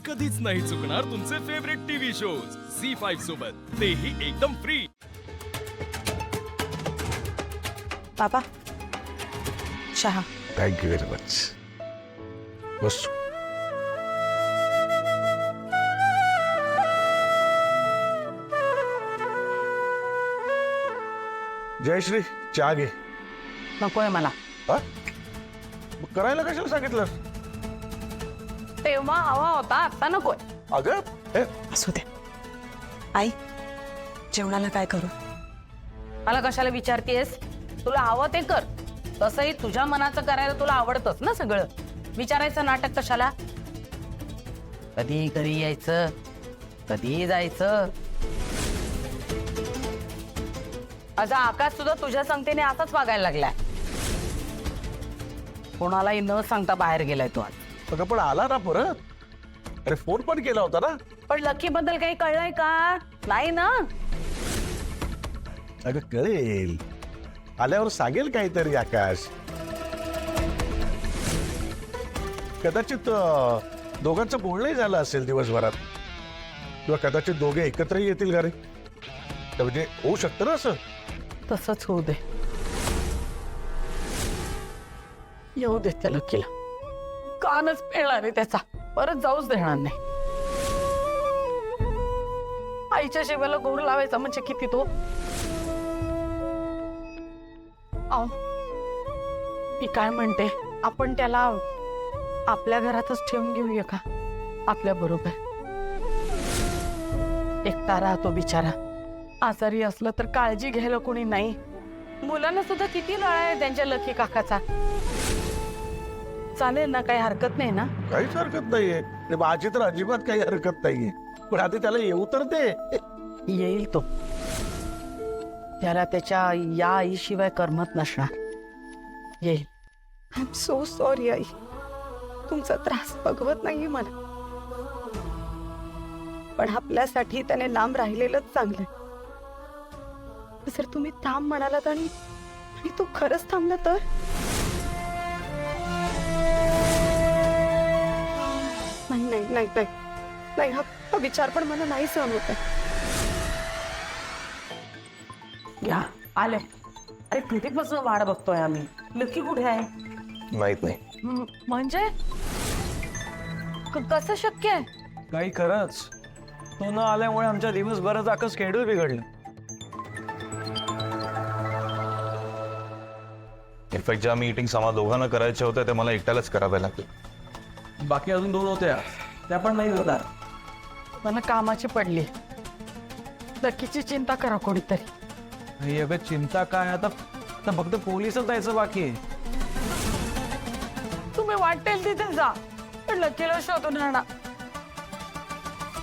कधीच नाही चुकणार तुमचे फेवरेट टीव्ही शोज झी5 सोबत, तेही एकदम फ्री। पापा चहा। Thank you very much. बस जयश्री चहा घे। नकोय मला। हा? मग करायला कशाला सांगितलं? तेव्हा हवा होता, आता नकोय। अगं हे असू दे। आई जेवणाला काय करू? मला कशाला विचारतेस? तुला हवं ते कर। तसंही तुझ्या मनाचं करायला तुला आवडतच ना सगळं। विचारायचं नाटक कशाला? कधी घरी यायचं, कधी जायचं। असा आकाश सुद्धा तुझ्या संगतीने असाच वागायला लागलाय। कोणालाही न सांगता बाहेर गेलाय तो आज। अगं पण आला ना परत। अरे फोन पण केला होता ना। पण लकी बद्दल काही कळलंय का? नाही ना? अगं कळेल, आल्यावर सांगेल काहीतरी आकाश। कदाचित दोघांचं बोलणंही झालं असेल दिवसभरात, किंवा कदाचित दोघे एकत्र येतील घरी। म्हणजे होऊ शकतं ना असं। तसंच होऊ दे। येऊ दे त्या लकीला। कानच पेळणार आहे त्याचा, परत जाऊच देणार नाही। आईच्या शिवाला गोर लावायचा म्हणजे किती तो। अहो, मी काय म्हणते, आपण त्याला आपल्या घरातच ठेवून घेऊया का? आपल्या बरोबर एकटा राहतो बिचारा। आजारी असलं तर काळजी घ्यायला कोणी नाही। मुलांना सुद्धा किती लळा आहे त्यांच्या लकी काकाचा। चालेल ना? काही हरकत नाही ना? काहीच हरकत नाहीये। आणि माझी तर अजिबात काही हरकत नाहीये। पण आधी त्याला येऊ तर दे। येईल तो। त्याला त्याच्या या आईशिवाय करमत नसणार। येईल। I am so sorry I, तुमचा त्रास बघवत नाही मला। पण आपल्यासाठी त्याने लांब राहिलेलंच चांगलंय। जर तुम्ही थांब म्हणालात आणि तो खरंच थांबला तर? नाही नाही नाही नाही नाही, हा विचार पण मला नाही सहन होत आहे। या आले। अरे कधीपासून वाट बघतोय आम्ही। लकी कुठे आहे? माहित नाही। म्हणजे कसं शक्य आहे? काही खरंच, तो न आल्यामुळे आमच्या दिवसभराचं अख्खं स्केड्यूल बिघडलं। इनफॅक्ट ज्या मीटिंग्स आम्हाला दोघांना करायच्या होत्या त्या मला एकट्यालाच कराव्या लागतील। बाकी अजून 2 होत्या, त्या पण नाही होणार। मला कामाची पडली। लकीची चिंता करा कोणीतरी। नाही अगं चिंता काय, आता फक्त पोलिसच जायचं बाकी आहे। तुम्ही वाटेल तिथे जा, पण लकीला शोधून आणा।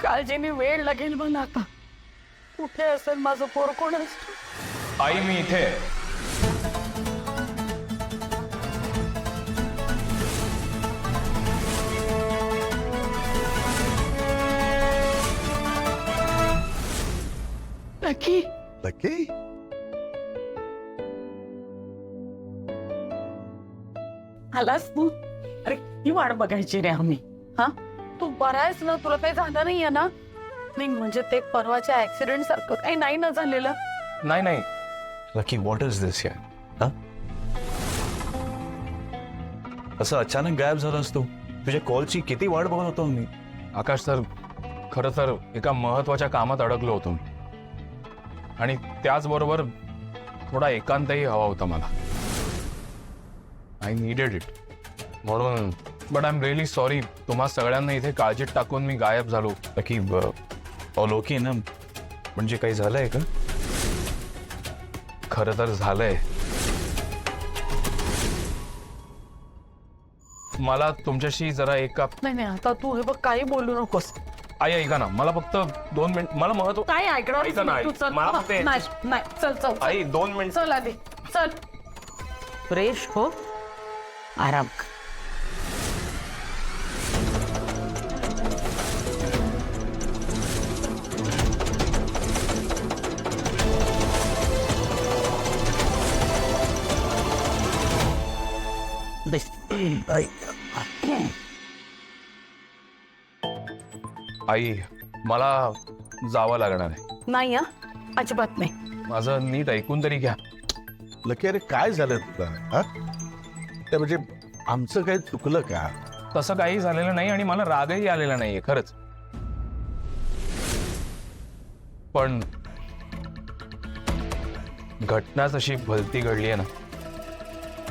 काळजीने वेळ लागेल मग। आता कुठे असेल माझं पोर? कोण असतो? आई मी इथे। लकी नक्की आलास तू? अरे ही वाट बघायची रे आम्ही। हा तू बरा आहेस ना? तुला काही झालं नाहीये ना? नाही म्हणजे ते परवाच्या ऍक्सिडेंट सारखं काही नाही ना झालेलं? नाही नाही लकी, व्हॉट इज दिस यार? हा? असं अचानक गायब झालास तू? तुझ्या कॉलची किती वाट बघत होतो मी। आकाश सर, खरं तर एका महत्वाच्या कामात अडकलो होतो आणि त्याचबरोबर थोडा एकांतही हवा होता मला। आय नीडेड इट म्हणून। But I am really sorry, तुम्हा सगळ्यांना इथे काळजीत टाकून मी गायब झालो। लकी अलोकी ना, म्हणजे काही झालंय का? खरं तर झालंय। मला तुमच्याशी जरा नाही नाही, आता तू हे बघ काही बोलू नकोस। आई ऐका ना, मला फक्त 2 मिनिट, मला महत्व काय ऐकणार? ऐका ना, तू चल। मला फक्त नाही नाही, चल चल आई 2 मिनिट। चल आधी चल। फ्रेश हो, आराम कर। बस। आई मला जावं लागणार आहे. नाही हा, अजिबात नाही. माझं नीट ऐकून तरी घ्या. लकी अरे काय झालं तुला हा? ते म्हणजे आमचं काही चुकलं का? तसं काही झालेलं नाही आणि मला रागही आलेला नाहीये खरंच. पण घटनाच अशी भलती घडली आहे ना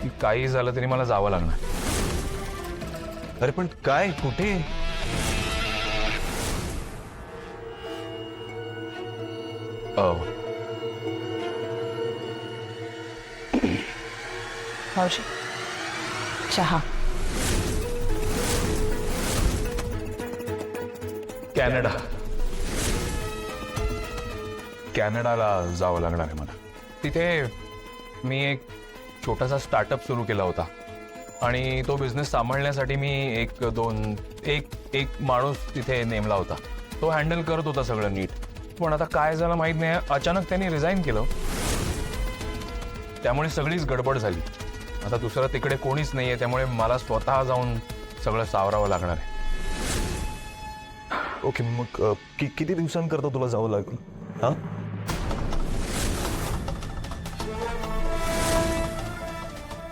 की काही झालं तरी मला जावं लागणार. अरे पण काय, कुठे? मावशी चहा. कॅनडा. कॅनडाला जावं लागणार आहे मला. तिथे मी एक छोटासा स्टार्टअप सुरू केला होता आणि तो बिझनेस सांभाळण्यासाठी मी एक माणूस तिथे नेमला होता. तो हँडल करत होता सगळं नीट. पण आता काय झालं माहित नाही, अचानक त्यांनी रिझाईन केलं. त्यामुळे सगळीच गडबड झाली. आता दुसरं तिकडे कोणीच नाहीये, त्यामुळे मला स्वतः जाऊन सगळं सावरावं लागणार आहे. ओके, मग किती दिवसांकरता तुला जावं लागेल? हा,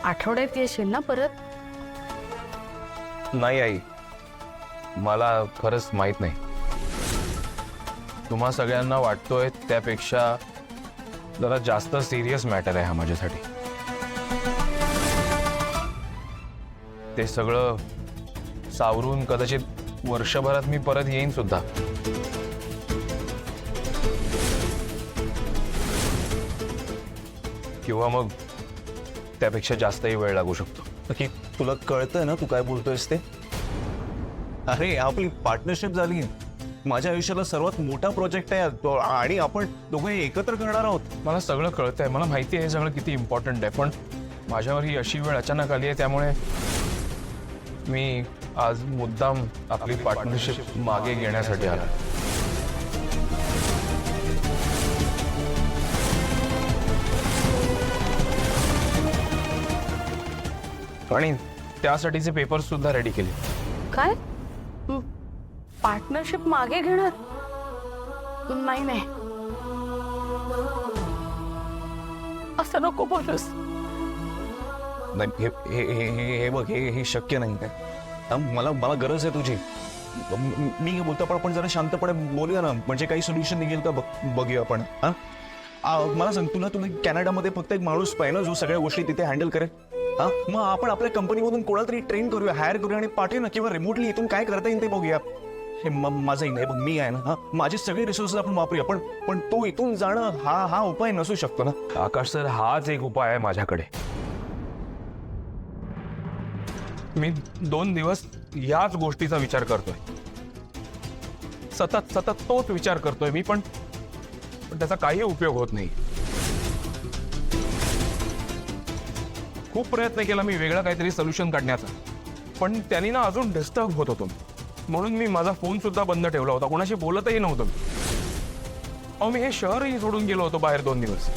आठवड्यात येशील ना परत? नाही आई, मला खरंच माहित नाही. तुम्हा सगळ्यांना वाटतोय त्यापेक्षा जरा जास्त सिरियस मॅटर आहे हा माझ्यासाठी. ते सगळं सावरून कदाचित वर्षभरात मी परत येईन सुद्धा. किंवा मग त्यापेक्षा जास्तही वेळ लागू शकतो. नक्की तुला कळतंय ना तू काय बोलतोयस ते? अरे आपली पार्टनरशिप झाली, माझ्या आयुष्याला सर्वात मोठा प्रोजेक्ट आहे आणि आपण दोघे एकत्र करणार आहोत. मला सगळं कळतंय, मला माहिती आहे हे सगळं किती इम्पॉर्टंट आहे. पण माझ्यावर ही अशी वेळ अचानक आली आहे, त्यामुळे मी आज मुद्दाम आपली पार्टनरशिप मागे घेण्यासाठी आलो. आणि त्यासाठीचे पेपर्स सुद्धा रेडी केले. काय पार्टनरशिप मागे घेणार? नाही नाही, असं नको बोलूस. नाही, हे बघ, हे शक्य नाही काय. मला गरज आहे तुझी. मी बोलतो पण आपण जरा शांतपणे बोलूया ना, म्हणजे काही सोल्युशन निघेल का बघूया आपण. मला सांग, तुला कॅनडामध्ये फक्त एक माणूस पाहिजे ना जो सगळ्या गोष्टी तिथे हँडल करेल. मग आपण आपल्या कंपनीमधून कोणाला तरी ट्रेन करूया, हायर करूया आणि पाठवू ना, किंवा रिमोटली इथून काय करता येईल ते बघूया. हे माझंही नाही बघ, मी आहे ना, माझे सगळे रिसोर्सेस आपण वापरूया. पण तो इथून जाणं हा उपाय नसू शकतो ना. आकाश सर, हाच एक उपाय आहे माझ्याकडे. मी 2 दिवस याच गोष्टीचा विचार करतोय. सतत तोच विचार करतोय मी, पण त्याचा काही उपयोग होत नाही. खूप प्रयत्न केला मी वेगळा काहीतरी सोल्युशन काढण्याचा, पण त्यांनी ना अजून डिस्टर्ब होत होतो. म्हणून मी माझा फोन सुद्धा बंद ठेवला होता, कोणाशी बोलतही नव्हतो मी. अहो, मी हे शहरही सोडून गेलो होतो बाहेर 2 दिवस,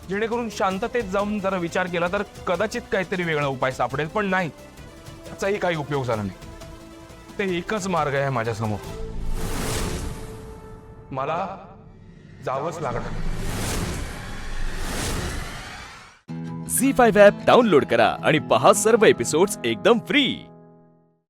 जेणेकरून शांततेत जाऊन जरा विचार केला तर कदाचित काहीतरी वेगळा उपाय सापडेल. पण नाही, त्याचाही काही उपयोग झाला नाही. ते एकच मार्ग आहे माझ्यासमोर, मला जावंच लागणार. झी5 ॲप डाउनलोड करा आणि पहा सर्व एपिसोड्स एकदम फ्री.